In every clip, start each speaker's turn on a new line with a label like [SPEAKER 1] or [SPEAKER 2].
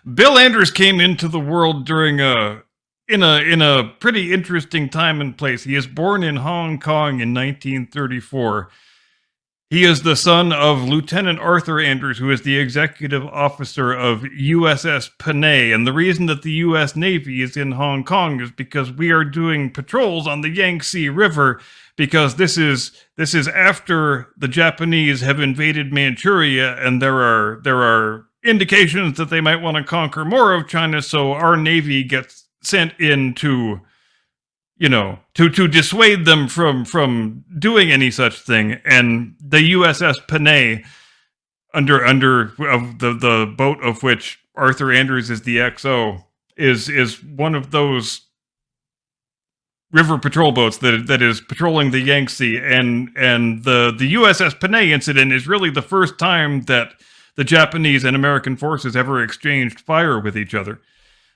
[SPEAKER 1] Bill Anders came into the world during a pretty interesting time and place. He is born in Hong Kong in 1934. He is the son of Lieutenant Arthur Anders, who is the executive officer of USS Panay. And the reason that the U.S. Navy is in Hong Kong is because we are doing patrols on the Yangtze River, because this is after the Japanese have invaded Manchuria, and there are indications that they might want to conquer more of China. So our Navy gets sent in to dissuade them from doing any such thing. And the USS Panay, under of the boat of which Arthur Anders is the XO, is one of those river patrol boats that is patrolling the Yangtze. And the USS Panay incident is really the first time that the Japanese and American forces ever exchanged fire with each other.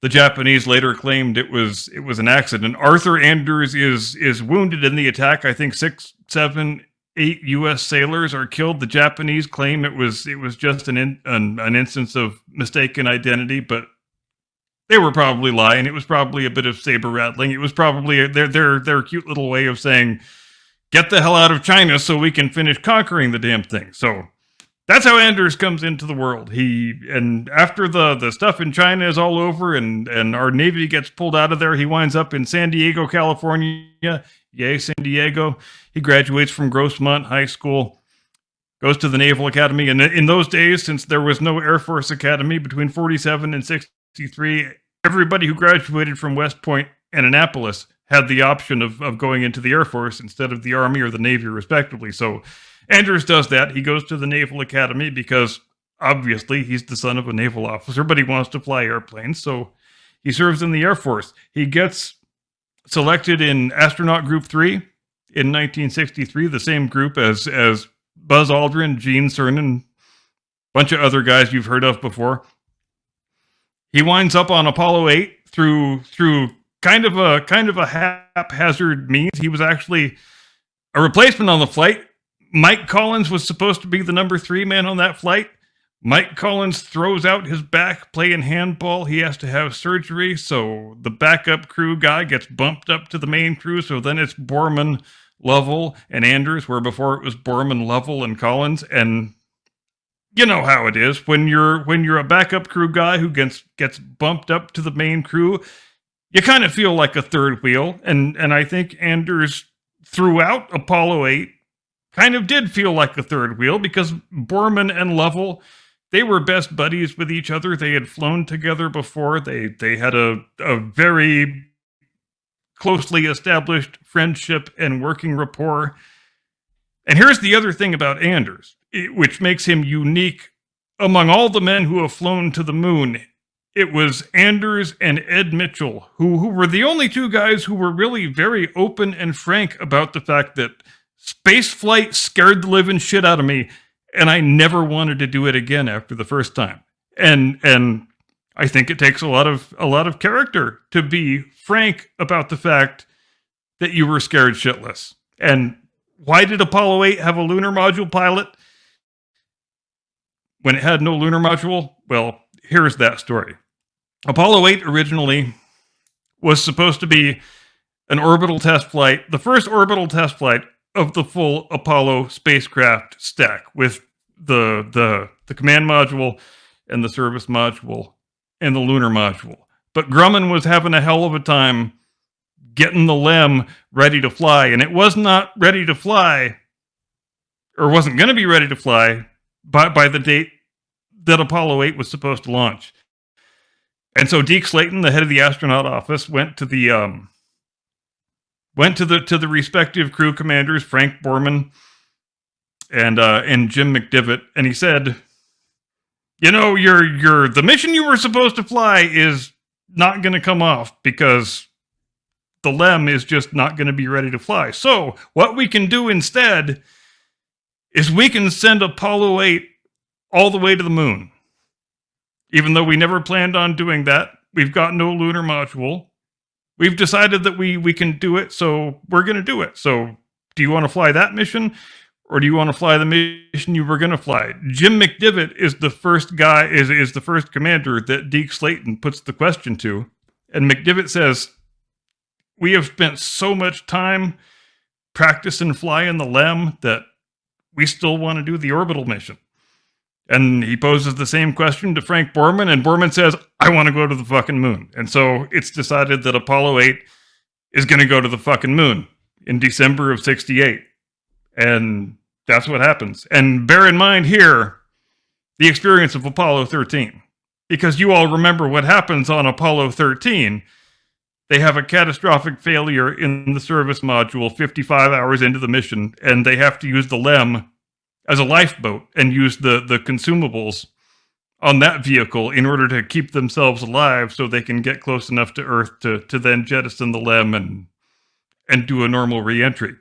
[SPEAKER 1] The Japanese later claimed it was an accident. Arthur Anders is wounded in the attack. I think 6, 7, 8 U.S. sailors are killed. The Japanese claim it was just an instance of mistaken identity, but they were probably lying. It was probably a bit of saber rattling. It was probably their cute little way of saying, "Get the hell out of China so we can finish conquering the damn thing." So that's how Anders comes into the world. And after the stuff in China is all over and our Navy gets pulled out of there, he winds up in San Diego, California. Yay, San Diego. He graduates from Grossmont High School, goes to the Naval Academy. And in those days, since there was no Air Force Academy between 47 and 63, everybody who graduated from West Point and Annapolis had the option of going into the Air Force instead of the Army or the Navy, respectively. So Anders does that. He goes to the Naval Academy because, obviously, he's the son of a naval officer, but he wants to fly airplanes, so he serves in the Air Force. He gets selected in Astronaut Group 3 in 1963, the same group as Buzz Aldrin, Gene Cernan, a bunch of other guys you've heard of before. He winds up on Apollo 8 through kind of a haphazard means. He was actually a replacement on the flight. Mike Collins was supposed to be the number 3 man on that flight. Mike Collins throws out his back playing handball. He has to have surgery, so the backup crew guy gets bumped up to the main crew, so then it's Borman, Lovell, and Anders, where before it was Borman, Lovell, and Collins. And you know how it is. When you're a backup crew guy who gets bumped up to the main crew, you kind of feel like a third wheel. And I think Anders, throughout Apollo 8, kind of did feel like a third wheel, because Borman and Lovell, they were best buddies with each other. They had flown together before. They had a very closely established friendship and working rapport. And here's the other thing about Anders, which makes him unique among all the men who have flown to the moon. It was Anders and Ed Mitchell, who were the only two guys who were really very open and frank about the fact that space flight scared the living shit out of me, and I never wanted to do it again after the first time. And I think it takes a lot of character to be frank about the fact that you were scared shitless. And why did Apollo 8 have a lunar module pilot when it had no lunar module? Well, here's that story. Apollo 8 originally was supposed to be an orbital test flight, the first orbital test flight of the full Apollo spacecraft stack, with the command module and the service module and the lunar module. But Grumman was having a hell of a time getting the LEM ready to fly, and it was not ready to fly, or wasn't going to be ready to fly by the date that Apollo 8 was supposed to launch. And so Deke Slayton, the head of the astronaut office, went to the respective crew commanders, Frank Borman and Jim McDivitt, and he said, "You know, the mission you were supposed to fly is not going to come off because the LEM is just not going to be ready to fly. So what we can do instead is we can send Apollo 8 all the way to the moon. Even though we never planned on doing that, we've got no lunar module. We've decided that we can do it, so we're going to do it. So do you want to fly that mission? or do you want to fly the mission you were going to fly? Jim McDivitt is the first guy, is the first commander that Deke Slayton puts the question to. And McDivitt says, we have spent so much time practicing flying the LEM that we still want to do the orbital mission. And he poses the same question to Frank Borman, and Borman says, I want to go to the fucking moon. And so it's decided that Apollo 8 is going to go to the fucking moon in December of 68. And that's what happens. And bear in mind here, the experience of Apollo 13. Because you all remember what happens on Apollo 13. They have a catastrophic failure in the service module 55 hours into the mission, and they have to use the LEM as a lifeboat and use the consumables on that vehicle in order to keep themselves alive so they can get close enough to Earth to then jettison the LEM and do a normal re-entry.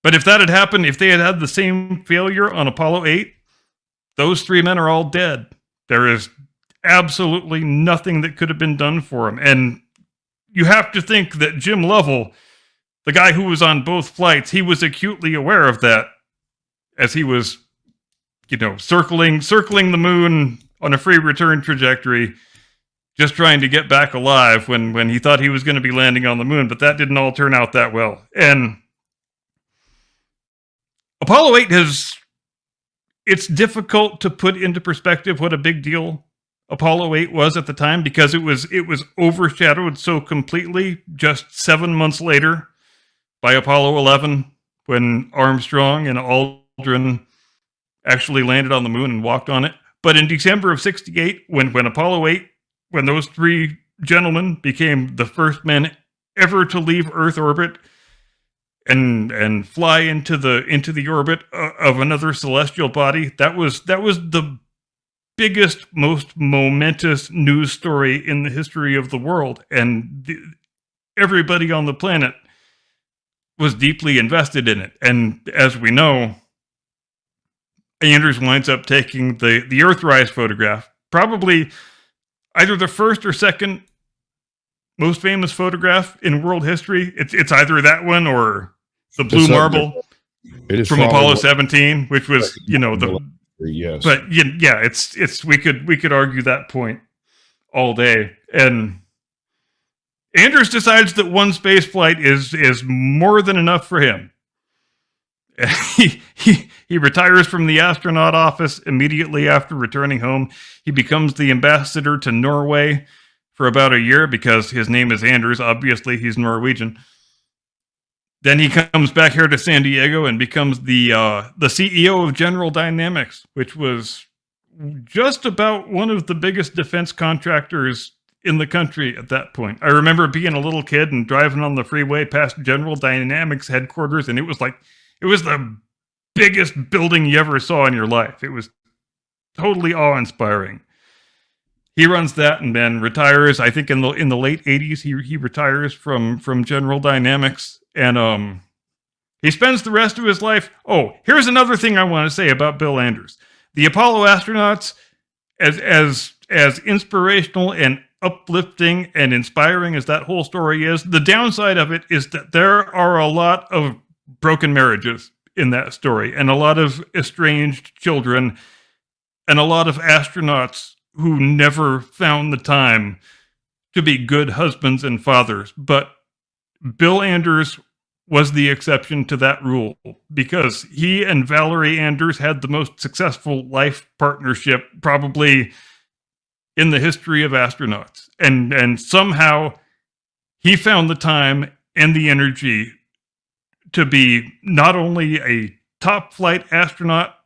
[SPEAKER 1] But if that had happened, if they had had the same failure on Apollo 8, those 3 men are all dead. There is absolutely nothing that could have been done for them. And you have to think that Jim Lovell, the guy who was on both flights, he was acutely aware of that as he was, circling the moon on a free return trajectory, just trying to get back alive when he thought he was going to be landing on the moon. But that didn't all turn out that well. And Apollo 8 it's difficult to put into perspective what a big deal Apollo 8 was at the time, because it was overshadowed so completely just 7 months later by Apollo 11, when Armstrong and Aldrin actually landed on the moon and walked on it. But in December of 68, when Apollo 8, when those 3 gentlemen became the first men ever to leave Earth orbit and fly into the orbit of another celestial body, that was the biggest, most momentous news story in the history of the world. And everybody on the planet was deeply invested in it. And as we know, Anders winds up taking the Earthrise photograph, probably either the first or second most famous photograph in world history. It's either that one or the blue marble from Apollo 17, which was,
[SPEAKER 2] yes.
[SPEAKER 1] But yeah, it's we could argue that point all day. And Anders decides that one space flight is more than enough for him. He retires from the astronaut office immediately after returning home. He becomes the ambassador to Norway for about a year because his name is Anders. Obviously, he's Norwegian. Then he comes back here to San Diego and becomes the CEO of General Dynamics, which was just about one of the biggest defense contractors in the country at that point. I remember being a little kid and driving on the freeway past General Dynamics headquarters, and it was the biggest building you ever saw in your life. It was totally awe-inspiring. He runs that and then retires. I think in the late 80s, he retires from General Dynamics, and he spends the rest of his life. Oh, here's another thing I want to say about Bill Anders. The Apollo astronauts, as inspirational and uplifting and inspiring as that whole story is, the downside of it is that there are a lot of broken marriages in that story, and a lot of estranged children, and a lot of astronauts who never found the time to be good husbands and fathers. But Bill Anders was the exception to that rule, because he and Valerie Anders had the most successful life partnership probably in the history of astronauts. And somehow he found the time and the energy to be not only a top flight astronaut,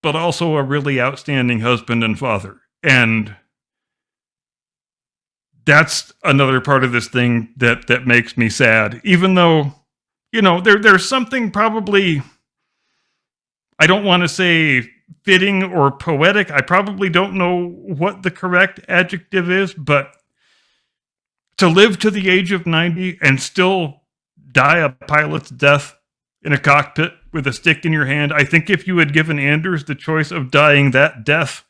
[SPEAKER 1] but also a really outstanding husband and father. And that's another part of this thing that makes me sad, even though, there's something probably, I don't want to say fitting or poetic. I probably don't know what the correct adjective is, but to live to the age of 90 and still die a pilot's death in a cockpit with a stick in your hand. I think if you had given Anders the choice of dying that death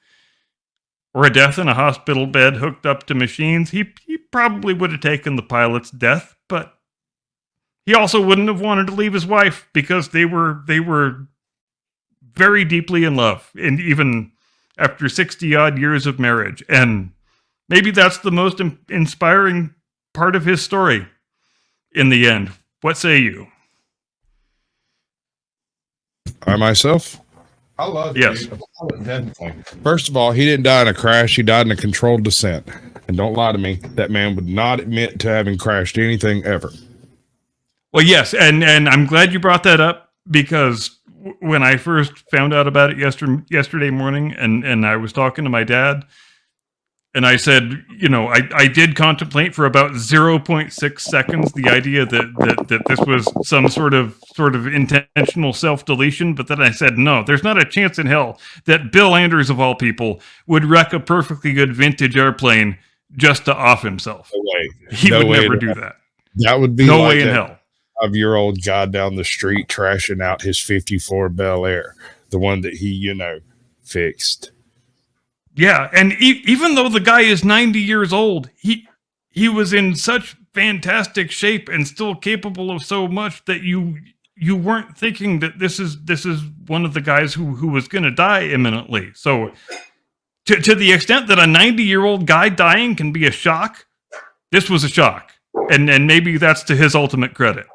[SPEAKER 1] or a death in a hospital bed hooked up to machines, he probably would have taken the pilot's death, but he also wouldn't have wanted to leave his wife because they were very deeply in love, and even after 60 odd years of marriage. And maybe that's the most inspiring part of his story in the end. What say you?
[SPEAKER 2] I myself?
[SPEAKER 3] I love
[SPEAKER 1] Yes.
[SPEAKER 3] Definitely.
[SPEAKER 2] First of all, he didn't die in a crash. He died in a controlled descent. And don't lie to me, that man would not admit to having crashed anything ever.
[SPEAKER 1] Well, yes, and I'm glad you brought that up, because when I first found out about it yesterday morning, and I was talking to my dad, and I said, I did contemplate for about 0.6 seconds the idea that this was some sort of intentional self-deletion, but then I said, no, there's not a chance in hell that Bill Anders, of all people, would wreck a perfectly good vintage airplane just to off himself.
[SPEAKER 2] No way.
[SPEAKER 1] He would never do that.
[SPEAKER 2] That would be
[SPEAKER 1] no
[SPEAKER 2] like
[SPEAKER 1] way in hell.
[SPEAKER 2] 5-year-old guy down the street trashing out his 54 Bel Air, the one that he, fixed.
[SPEAKER 1] Yeah, and even though the guy is 90 years old, he was in such fantastic shape and still capable of so much that you weren't thinking that this is one of the guys who was going to die imminently. So to the extent that a 90-year-old guy dying can be a shock, this was a shock. And maybe that's to his ultimate credit.